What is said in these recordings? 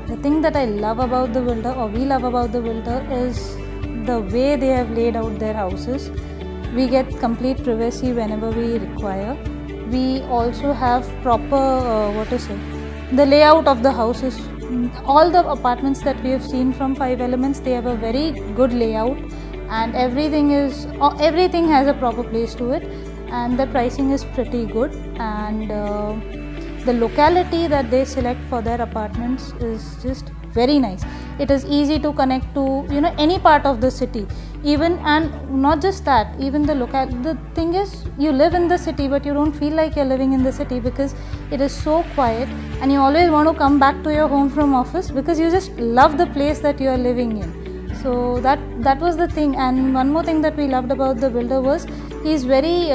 The thing that I love about the builder, or we love about the builder, is the way they have laid out their houses. We get complete privacy whenever we require. We also have proper, the layout of the houses. All the apartments that we have seen from Five Elements, they have a very good layout, and everything has a proper place to it, and the pricing is pretty good, and the locality that they select for their apartments is just very nice. It is easy to connect to any part of the city, even, and not just that, even the thing is, you live in the city but you don't feel like you're living in the city because it is so quiet, and you always want to come back to your home from office because you just love the place that you are living in. So that was the thing. And one more thing that we loved about the builder was he's very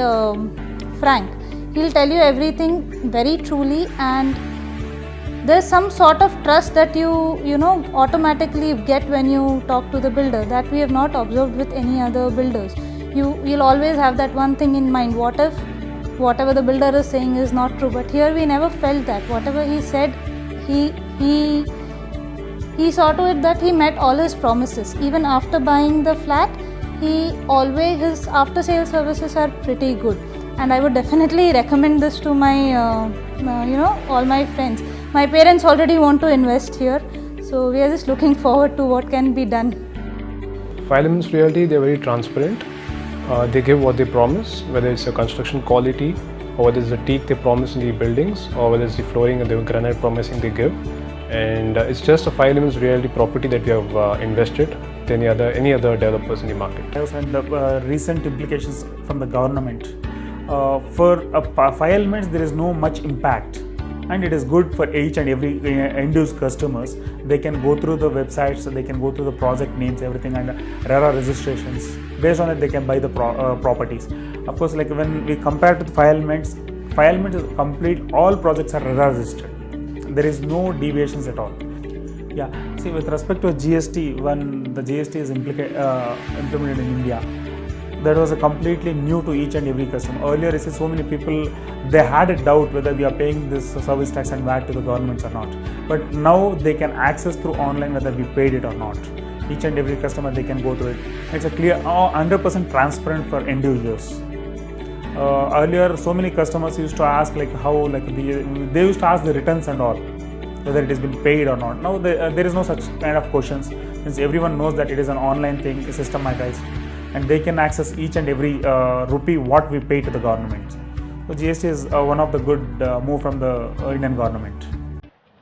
frank. He'll tell you everything very truly, and there's some sort of trust that you automatically get when you talk to the builder that we have not observed with any other builders. You'll always have that one thing in mind, what if whatever the builder is saying is not true, but here we never felt that. Whatever he said, he saw to it that he met all his promises. Even after buying the flat, his after sales services are pretty good, and I would definitely recommend this to my all my friends. My parents already want to invest here, so we are just looking forward to what can be done. Five Elements Realty, they're very transparent. They give what they promise, whether it's a construction quality, or whether it's the teak they promise in the buildings, or whether it's the flooring and the granite promising they give. And it's just a Five Elements Realty property that we have invested than any other developers in the market. And the recent implications from the government. For Five Elements, there is no much impact, and it is good for each and every end-use customers. They can go through the websites, they can go through the project names, everything, and RERA registrations. Based on it, they can buy the properties. Of course, like when we compare to the Five Elements is complete. All projects are RERA registered. There is no deviations at all. Yeah. See, with respect to GST, when the GST is implemented in India, that was a completely new to each and every customer. Earlier, so many people, they had a doubt whether we are paying this service tax and VAT to the governments or not. But now they can access through online whether we paid it or not. Each and every customer, they can go through it. It's a clear, 100% transparent for end users. Earlier, so many customers used to ask they used to ask the returns and all, whether it has been paid or not. Now there is no such kind of questions, since everyone knows that it is an online thing, it's systematized, and they can access each and every rupee what we pay to the government. So GST is one of the good move from the Indian government.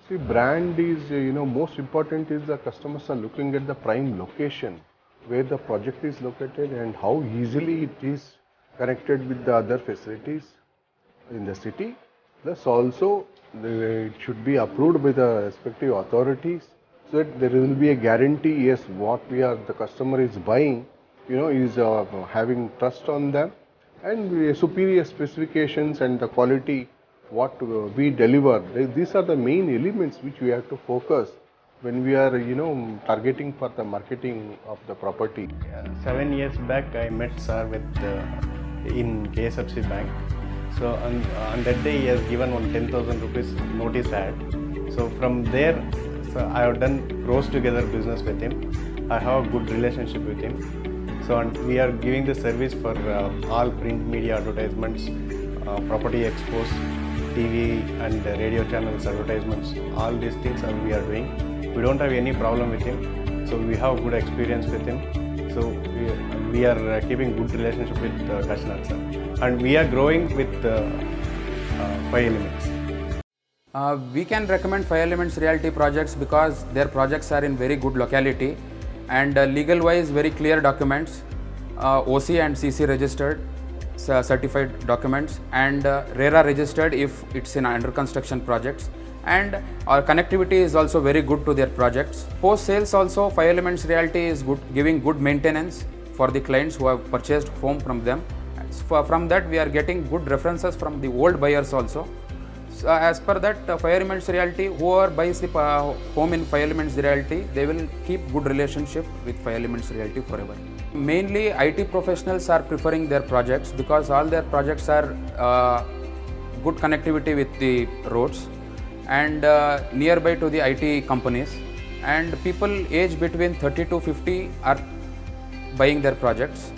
See, brand is most important is the customers are looking at the prime location where the project is located and how easily it is connected with the other facilities in the city. Plus also it should be approved by the respective authorities, so that there will be a guarantee, yes, what the customer is buying is having trust on them, and superior specifications and the quality what we deliver. These are the main elements which we have to focus when we are targeting for the marketing of the property. 7 years back I met sir in KSFC Bank. So on that day he has given one 10,000 rupees notice ad. So from there, I have done close together business with him. I have a good relationship with him. So we are giving the service for all print media advertisements, property expos, TV and radio channels advertisements. All these things we are doing. We don't have any problem with him. So we have good experience with him. So we are keeping good relationship with Kashinath sir, and we are growing with Five Elements. We can recommend Five Elements Realty projects because their projects are in very good locality and legal wise very clear documents, OC and CC registered, certified documents, and RERA registered if it's in under construction projects, and our connectivity is also very good to their projects. Post sales also Five Elements Realty is good, giving good maintenance for the clients who have purchased home from them. From that we are getting good references from the old buyers also. So as per that, Five Elements Realty, whoever buys the home in Five Elements Realty, they will keep good relationship with Five Elements Realty forever. Mainly IT professionals are preferring their projects because all their projects are good connectivity with the roads, and nearby to the IT companies, and people aged between 30 to 50 are buying their projects,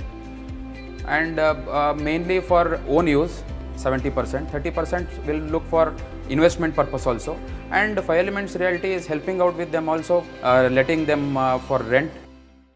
and mainly for own use 70%, 30% will look for investment purpose also, and 5 Elements Realty is helping out with them also, letting them for rent